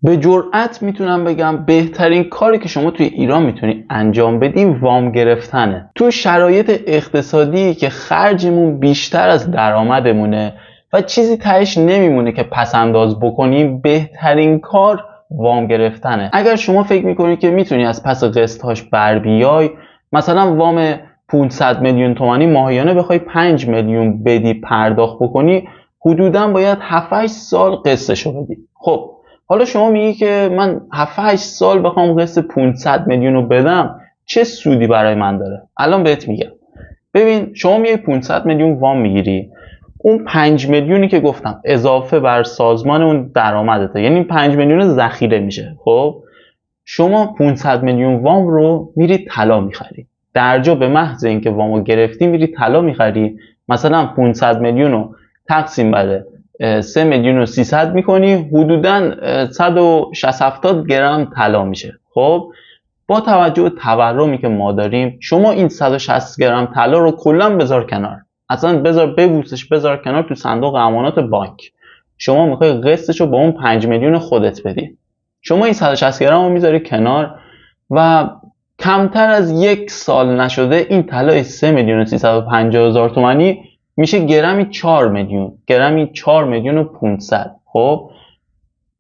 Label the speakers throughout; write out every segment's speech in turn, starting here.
Speaker 1: به جرئت میتونم بگم بهترین کاری که شما توی ایران میتونی انجام بدی وام گرفتنه. تو شرایط اقتصادی که خرجمون بیشتر از درآمدمونه و چیزی تهش نمیمونه که پس‌انداز بکنیم، بهترین کار وام گرفتنه. اگر شما فکر میکنید که میتونی از پس قسط‌هاش بر بیای، مثلا وام 500 میلیون تومانی ماهیانه بخوای 5 میلیون بدی پرداخت بکنی، حدوداً باید 7-8 سال قسطشو بدی. خب حالا شما میگی که من 7-8 سال بخوام قسط 500 میلیون رو بدم چه سودی برای من داره؟ الان بهت میگم. ببین شما میگی 500 میلیون وام میگیری، اون 5 میلیونی که گفتم اضافه بر سازمان اون درآمدته، یعنی 5 میلیون ذخیره میشه. خب شما 500 میلیون وام رو میری طلا میخری. درجا به محض اینکه وامو گرفتی میری طلا میخری، مثلا 500 میلیون رو تقسیم بر 3 میلیون و 300 میکنی، حدوداً 160-70 گرم طلا میشه. خب با توجه به تورمی که ما داریم، شما این 160 گرم طلا رو کلا بذار کنار، اصلا ببوسش بذار کنار تو صندوق امانات بانک. شما میخوای قسطش رو با اون 5 میلیون خودت بدی. شما این 160 گرم رو میذاری کنار و کمتر از 1 سال نشده این طلای 3 میلیون و 350 هزار تومانی میشه گرمی 4 میلیون، گرمی 4 میلیون و 500. خب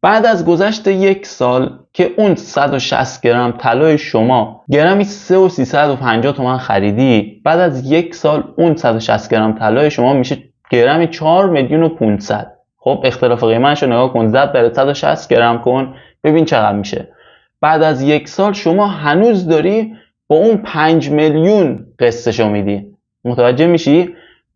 Speaker 1: بعد از گذشت 1 سال که اون 160 گرم طلای شما گرمی 3,350 تومان خریدی، بعد از 1 سال اون 160 گرم طلای شما میشه گرمی 4 میلیون و 500. خب اختلاف قیمتش رو نگاه کن، ضرب در 160 گرم کن، ببین چقدر میشه. بعد از 1 سال شما هنوز داری با اون 5 میلیون قسطشو میدی. متوجه میشی؟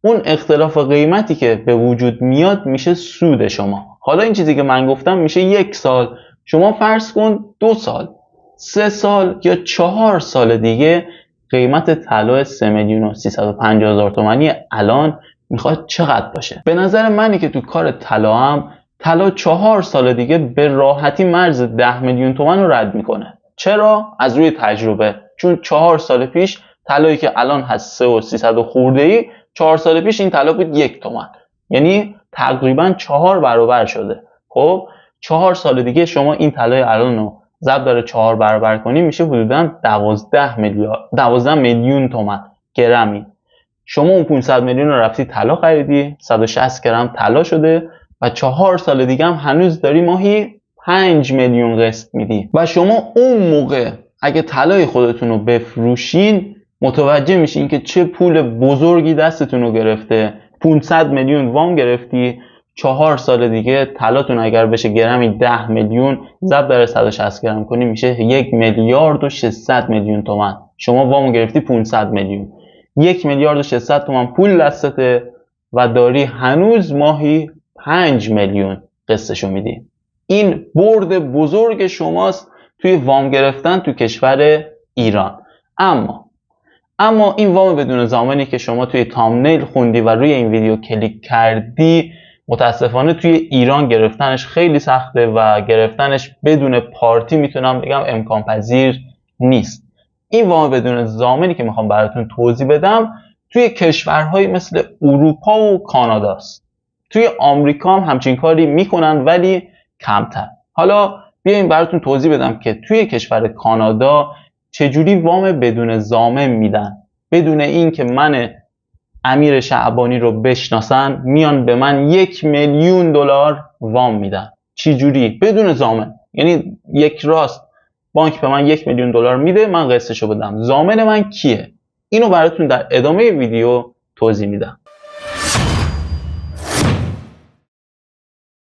Speaker 1: اون اختلاف قیمتی که به وجود میاد میشه سود شما. حالا این چیزی که من گفتم میشه 1 سال. شما فرض کن 2 سال، 3 سال یا 4 سال دیگه قیمت طلا 3 میلیون و 350 هزار تومانی الان میخواد چقدر باشه؟ به نظر منی که تو کار طلا هم، طلا 4 سال دیگه به راحتی مرز 10 میلیون تومان رو رد میکنه. چرا؟ از روی تجربه. چون 4 سال پیش طلایی که الان هست 3,300 خورده ای، 4 سال پیش این طلا بود 1 تومان، یعنی تقریبا 4 برابر شده. خب 4 سال دیگه شما این طلای الان رو ضرب در 4 برابر کنی، میشه حدودا 12 میلیون تومان گرمی. شما اون 500 میلیون رو رفتی طلا خریدی، 160 گرم طلا شده و 4 سال دیگه هم هنوز داری ماهی 5 میلیون قسط میدی. و شما اون موقع اگه طلای خودتون رو بفروشین متوجه میشین که چه پول بزرگی دستتون رو گرفته. 500 میلیون وام گرفتی، 4 سال دیگه طلاتون اگر بشه گرمی 10 میلیون، ضرب در 160 گرم کنی میشه 1 میلیارد و 600 میلیون تومان. شما وامو گرفتی 500 میلیون، 1 میلیارد و 600 تومان پول دستته و داری هنوز ماهی 5 میلیون قسطشو میدی. این برد بزرگ شماست توی وام گرفتن تو کشور ایران. اما این وام بدون ضامنی که شما توی تامنیل خوندی و روی این ویدیو کلیک کردی، متاسفانه توی ایران گرفتنش خیلی سخته و گرفتنش بدون پارتی میتونم بگم امکان پذیر نیست. این وام بدون ضامنی که میخوام براتون توضیح بدم توی کشورهای مثل اروپا و کاناداست. توی آمریکا هم همچین کاری میکنن ولی کمتر. حالا بیاین براتون توضیح بدم که توی کشور کانادا چجوری وام بدون ضامن میدن. بدون این که من امیر شعبانی رو بشناسن میان به من 1 میلیون دلار وام میدن. چجوری؟ بدون ضامن. یعنی یک راست بانک به من 1 میلیون دلار میده، من قسطشو بدم. ضامن من کیه؟ اینو براتون در ادامه ویدیو توضیح میدم.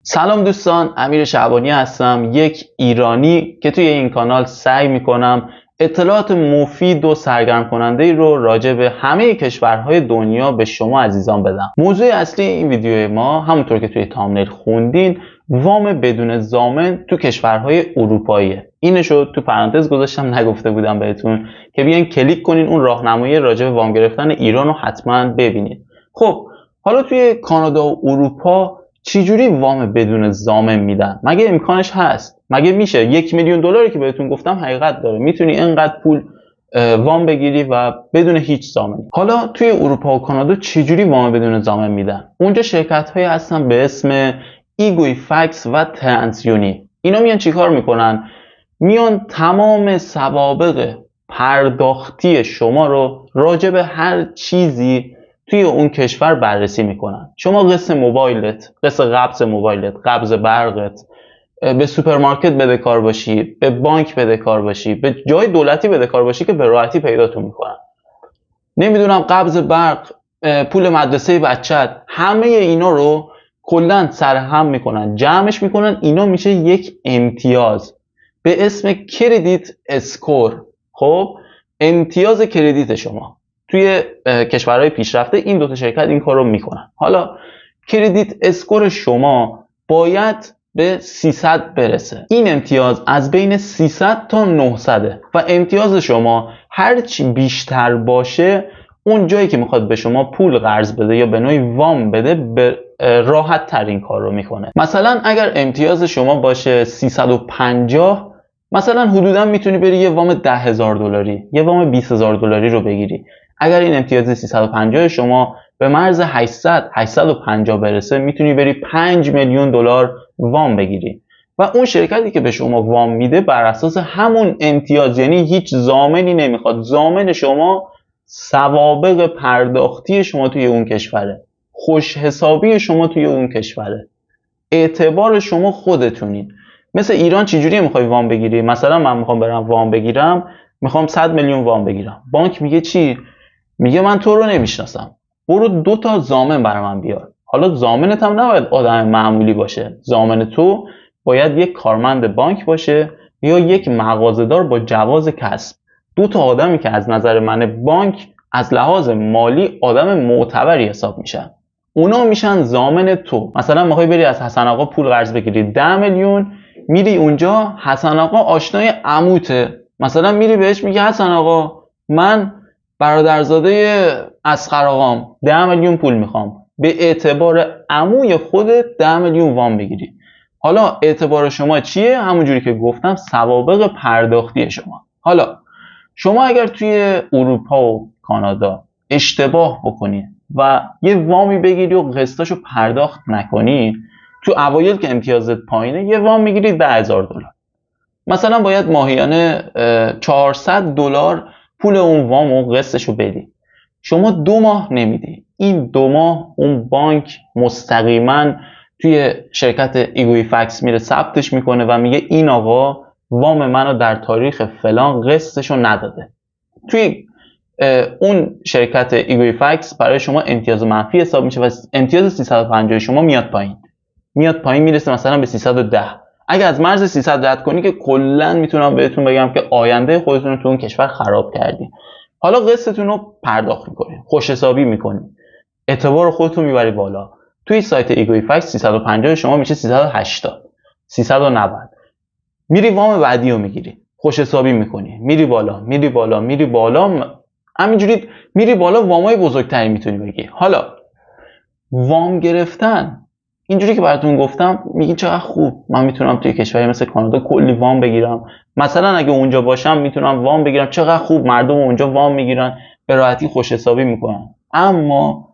Speaker 1: سلام دوستان، امیر شعبانی هستم، یک ایرانی که توی این کانال سعی میکنم اطلاعات مفید و سرگرم کننده رو راجع به همه کشورهای دنیا به شما عزیزان بدم. موضوع اصلی این ویدیو ما همونطور که توی تامنیل خوندین وام بدون ضامن تو کشورهای اروپاییه. اینشو تو پرانتز گذاشتم نگفته بودم بهتون که بیاین کلیک کنین اون راهنمایی راجع به وام گرفتن ایران رو حتما ببینید. خب حالا توی کانادا و اروپا چجوری وام بدون ضامن میدن؟ مگه امکانش هست؟ مگه میشه 1 میلیون دلاری که بهتون گفتم حقیقت داره؟ میتونی اینقدر پول وام بگیری و بدون هیچ ضامنی. حالا توی اروپا و کانادا چجوری وام بدون ضامن میدن؟ اونجا شرکت هایی هستن به اسم ایگویفکس و ترانسیونی. اینا میان چیکار میکنن؟ میان تمام سوابق پرداختی شما رو راجع به هر چیزی توی اون کشور بررسی میکنن. شما قسط موبایلت، قسط قبض موبایلت، قبض برقت، به سوپرمارکت بدهکار باشی، به بانک بدهکار باشی، به جای دولتی بدهکار باشی که به راحتی پیداتون میکنن. نمیدونم قبض برق، پول مدرسه بچت، همه اینا رو کلا سرهم میکنن، جمعش میکنن، اینا میشه یک امتیاز به اسم کردیت اسکور. خب امتیاز کردیت شما توی کشورهای پیشرفته این دوتا شرکت این کار رو میکنن. حالا کردیت اسکور شما باید به 300 برسه. این امتیاز از بین 300 تا 900 و امتیاز شما هرچی بیشتر باشه اون جایی که میخواد به شما پول قرض بده یا به نوعی وام بده به راحت ترین کار رو میکنه. مثلا اگر امتیاز شما باشه 350، مثلا حدودا میتونی بری یه وام $10,000 یه وام $20,000 رو بگیری. اگر این امتیاز 350 شما به مرز 850 برسه میتونی بری $5,000,000 وام بگیری و اون شرکتی که به شما وام میده بر اساس همون امتیاز، یعنی هیچ ضامنی نمیخواد، ضامن شما سوابق پرداختی شما توی اون کشوره، خوش حسابی شما توی اون کشوره، اعتبار شما خودتونین. مثل ایران چجوری میخوای وام بگیری؟ مثلا من میخوام برم وام بگیرم، میخوام 100 میلیون وام بگیرم، بانک میگه چی؟ میگه من تو رو نمیشناسم، برو 2 تا ضامن برای من بیار. حالا ضامنت هم نباید آدم معمولی باشه، ضامن تو باید یک کارمند بانک باشه یا یک مغازه‌دار با جواز کسب. 2 تا آدمی که از نظر من بانک از لحاظ مالی آدم معتبری حساب میشن، اونا میشن ضامن تو. مثلا میخوای بری از حسن آقا پول قرض بگیری 10 میلیون، میری اونجا حسن آقا آشنای عموته، مثلا میری بهش میگه حسن آقا من برادرزاده اصغر آقام 10 میلیون پول میخوام، به اعتبار عموی خودت 10 میلیون وام بگیری. حالا اعتبار شما چیه؟ همونجوری که گفتم سوابق پرداختی شما. حالا شما اگر توی اروپا و کانادا اشتباه بکنی و یه وامی بگیری و قسطاشو پرداخت نکنی، تو اوایل که امتیازت پایینه یه وام میگیری $10,000، مثلا باید ماهیانه $400 پول اون وام و قسطشو بدی. شما 2 ماه نمیدی، این 2 ماه اون بانک مستقیما توی شرکت ایگویفکس میره ثبتش میکنه و میگه این آقا وام منو در تاریخ فلان قسطشو نداده. توی اون شرکت ایگویفکس برای شما امتیاز منفی حساب میشه و امتیاز 350 شما میاد پایین میرسه مثلا به 310. اگه از مرز 300 رد کنی که کلا میتونم بهتون بگم که آینده خودتون رو تو اون کشور خراب کردی. حالا قسطتون رو پرداخت میکنی، خوش حسابی میکنی، اعتبار خودتون میبری بالا. توی سایت ایگویفکس 350 شما میشه 380 390. میری وام بعدی رو میگیری، خوش حسابی میکنی، میری بالا، همینجوری میری بالا، وامای بزرگتری میتونی بگی. حالا وام گرفتن اینجوری که براتون گفتم، میگین چقدر خوب من میتونم توی کشوری مثل کانادا کلی وام بگیرم، مثلا اگه اونجا باشم میتونم وام بگیرم، چقدر خوب مردم اونجا وام میگیرن به راحتی خوش حسابی میکنن. اما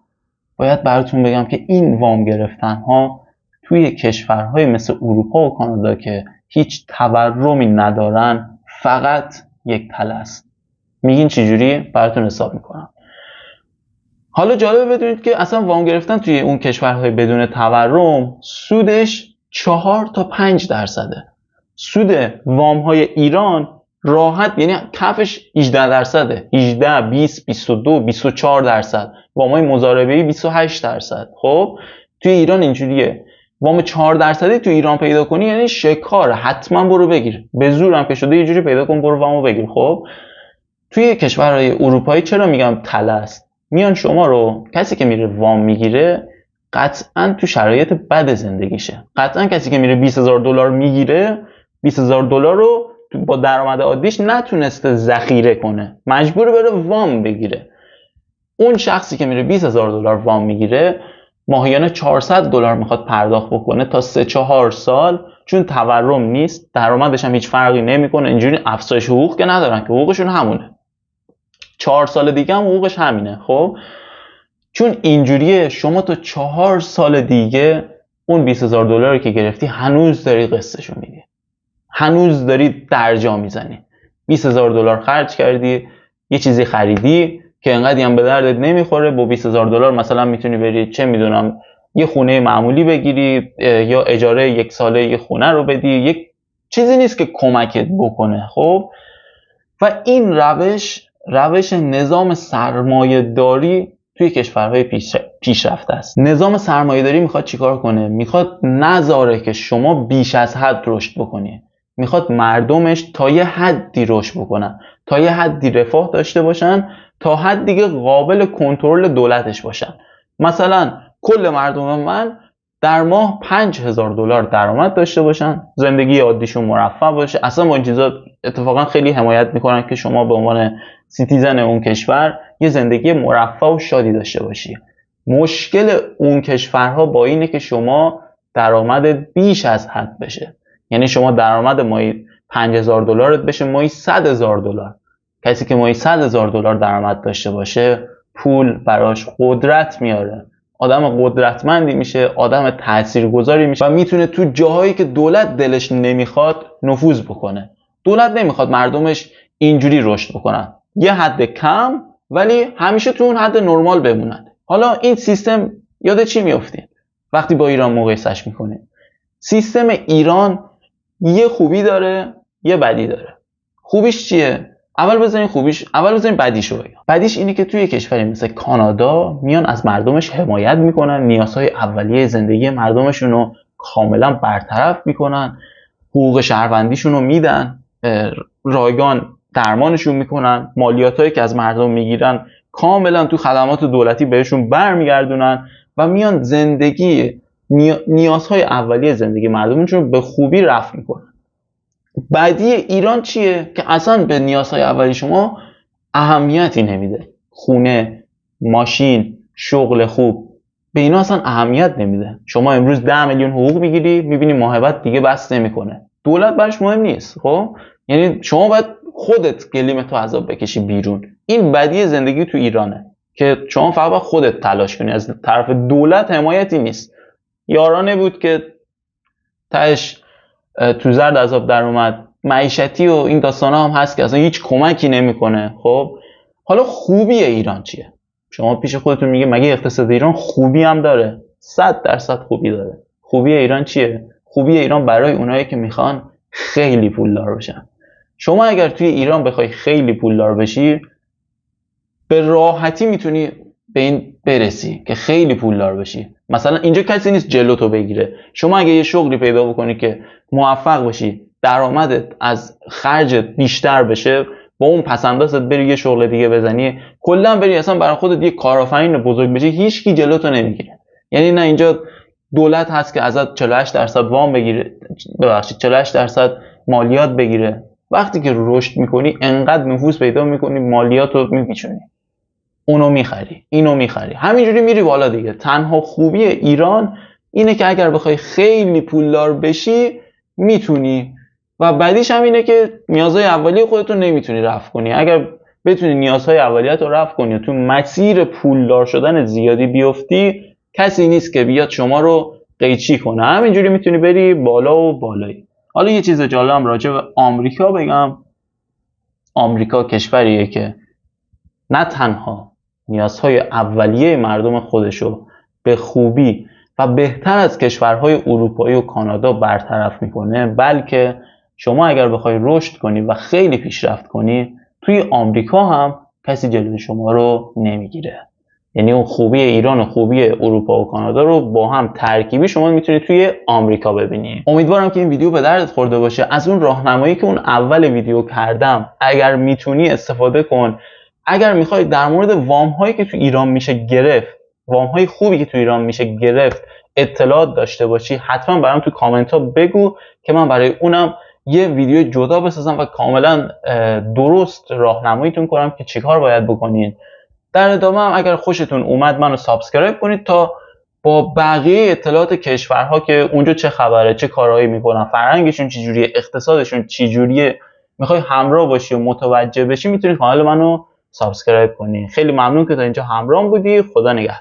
Speaker 1: باید براتون بگم که این وام گرفتن ها توی کشورهای مثل اروپا و کانادا که هیچ تورمی ندارن فقط یک تله است. میگین چجوری؟ براتون حساب میکنم. حالا جالبه بدونید که اصلا وام گرفتن توی اون کشورهای بدون تورم سودش 4 تا 5%. سود وام های ایران راحت، یعنی کفش 18%، 18 20 22 24%، وام های مضاربه‌ای 28%. خب توی ایران اینجوریه، وام 4% توی ایران پیدا کنی یعنی شکار، حتما برو بگیر، به زورم که شده یه جوری پیدا کن برو وامو بگیر. خب توی کشورهای اروپایی چرا میگم تله است؟ میان شما رو، کسی که میره وام میگیره قطعا تو شرایط بد زندگیشه، قطعا کسی که میره $20,000 میگیره $20,000 رو با درآمد عادیش نتونسته ذخیره کنه، مجبور بره وام بگیره. اون شخصی که میره $20,000 وام میگیره ماهیانه $400 میخواد پرداخت بکنه تا 3-4 سال، چون تورم نیست، درآمدش هم هیچ فرقی نمیکنه، اینجوری افزایش حقوق که ندارن که حقوقشون همونه، 4 سال دیگه هم حقوقش همینه. خب چون اینجوریه شما تا 4 سال دیگه اون $20,000 که گرفتی هنوز داری قسطشو میدی. هنوز داری درجا میزنی. $20,000 خرج کردی، یه چیزی خریدی که انقدی هم به دردت نمیخوره. با $20,000 مثلا میتونی بری چه میدونم یه خونه معمولی بگیری یا اجاره 1 ساله یه خونه رو بدی. یک چیزی نیست که کمکت بکنه. خب و این روش نظام سرمایه داری توی کشورهای پیشرفته است. نظام سرمایه داری میخواد چیکار کنه؟ میخواد نذاره که شما بیش از حد رشد بکنی. میخواد مردمش تا یه حدی رشد بکنن، تا یه حدی رفاه داشته باشن، تا حد دیگه قابل کنترل دولتش باشن. مثلا کل مردم من در ماه $5,000 درآمد داشته باشن، زندگی عادیشون مرفه باشه. اصلا با این چیزا اتفاقا خیلی حمایت میکنن که شما به عنوان سیتیزن اون کشور یه زندگی مرفه و شادی داشته باشی. مشکل اون کشورها با اینه که شما درآمد بیش از حد بشه. یعنی شما درآمد ماهی $5,000 بشه ماهی $100,000. کسی که ماهی $100,000 درآمد داشته باشه پول براش قدرت میاره، آدم قدرتمندی میشه، آدم تاثیرگذاری میشه و میتونه تو جاهایی که دولت دلش نمیخواد نفوذ بکنه. دولت نمیخواد مردمش اینجوری رشد بکنن، یه حد کم ولی همیشه تو اون حد نرمال بمونن. حالا این سیستم یاد چی میافتین وقتی با ایران مقایسش میکنه؟ سیستم ایران یه خوبی داره یه بدی داره. خوبیش چیه؟ اول بذارین بدیشو بگم. بدیش اینه که توی کشوری مثل کانادا میان از مردمش حمایت میکنن، نیازهای اولیه زندگی مردمشون رو کاملا برطرف میکنن، حقوق شهروندیشون رو میدن، رایگان درمانشون میکنن، مالیاتایی که از مردم میگیرن کاملا تو خدمات دولتی بهشون برمیگردونن و میان نیازهای اولیه زندگی مردمشون رو به خوبی رفع میکنن. بدی ایران چیه؟ که اصلا به نیازهای اولیه شما اهمیتی نمیده. خونه، ماشین، شغل خوب، به اینا اصلا اهمیت نمیده. شما امروز 10 میلیون حقوق میگیری، میبینی ماه بعد دیگه بس نمیکنه، دولت براش مهم نیست. خب یعنی شما باید خودت گلیمتو عذاب بکشی بیرون. این بدی زندگی تو ایرانه که شما فقط باید خودت تلاش کنی، از طرف دولت حمایتی نیست. یارانه بود که تاش تو زرد عذاب در اومد، معیشتی و این داستانا هم هست که اصلا هیچ کمکی نمیکنه. خب حالا خوبی ایران چیه؟ شما پیش خودتون میگه مگه اقتصاد ایران خوبی هم داره؟ 100% خوبی داره. خوبی ایران چیه؟ خوبی ایران برای اونایی که میخوان خیلی پولدار بشن. شما اگر توی ایران بخوای خیلی پولدار بشی، به راحتی میتونی به این برسی که خیلی پولدار بشی. مثلا اینجا کسی نیست جلوتو بگیره. شما اگه یه شغلی پیدا بکنی که موفق بشی، درآمدت از خرجت بیشتر بشه، با اون پسندازت بری یه شغل دیگه بزنی، کلا بری اصلا برای خودت یه کارآفرین بزرگ بشی، هیچکی جلوتو نمیگیره. یعنی نه اینجا دولت هست که ازت 48% وام بگیره، 48% مالیات بگیره. وقتی که رشد میکنی انقدر نفوذ پیدا میکنی، مالیاتو میپیچونی، اونو میخری، اینو میخری، همینجوری میری بالا دیگه. تنها خوبی ایران اینه که اگر بخوای خیلی پولدار بشی میتونی، و بعدیش هم اینه که نیازهای اولیه خودتو نمیتونی رفع کنی. اگر بتونی نیازهای اولیت رو رفع کنی و تو مسیر پولدار شدن زیادی بیفتی، کسی نیست که بیاد شما رو قیچی کنه. همینجوری میتونی بری بالا و بالایی. حالا یه چیز جالبم راجع به آمریکا بگم. آمریکا کشوریه که نه تنها نیازهای اولیه مردم خودشو به خوبی و بهتر از کشورهای اروپایی و کانادا برطرف میکنه، بلکه شما اگر بخوای رشد کنی و خیلی پیشرفت کنی، توی آمریکا هم کسی جلوی شما رو نمیگیره. یعنی اون خوبی ایران و خوبی اروپا و کانادا رو با هم ترکیبی شما میتونید توی آمریکا ببینید. امیدوارم که این ویدیو به دردت خورده باشه. از اون راهنمایی که اون اول ویدیو کردم اگر میتونی استفاده کن. اگر میخوای در مورد وام هایی که تو ایران میشه گرفت، وام های خوبی که تو ایران میشه گرفت اطلاعات داشته باشی، حتما برام تو کامنت ها بگو که من برای اونم یه ویدیو جدا بسازم و کاملا درست راهنماییتون کنم که چیکار باید بکنین. در ادامه هم اگر خوشتون اومد منو سابسکرایب کنید تا با بقیه اطلاعات کشورها که اونجا چه خبره، چه کارهایی میکنن، فرهنگشون چجوریه، اقتصادشون چجوریه، میخوای همراه باشی و متوجه بشی، میتونی کانال منو سابسکرایب کنی. خیلی ممنون که تا اینجا همراه بودی. خدا نگهدار.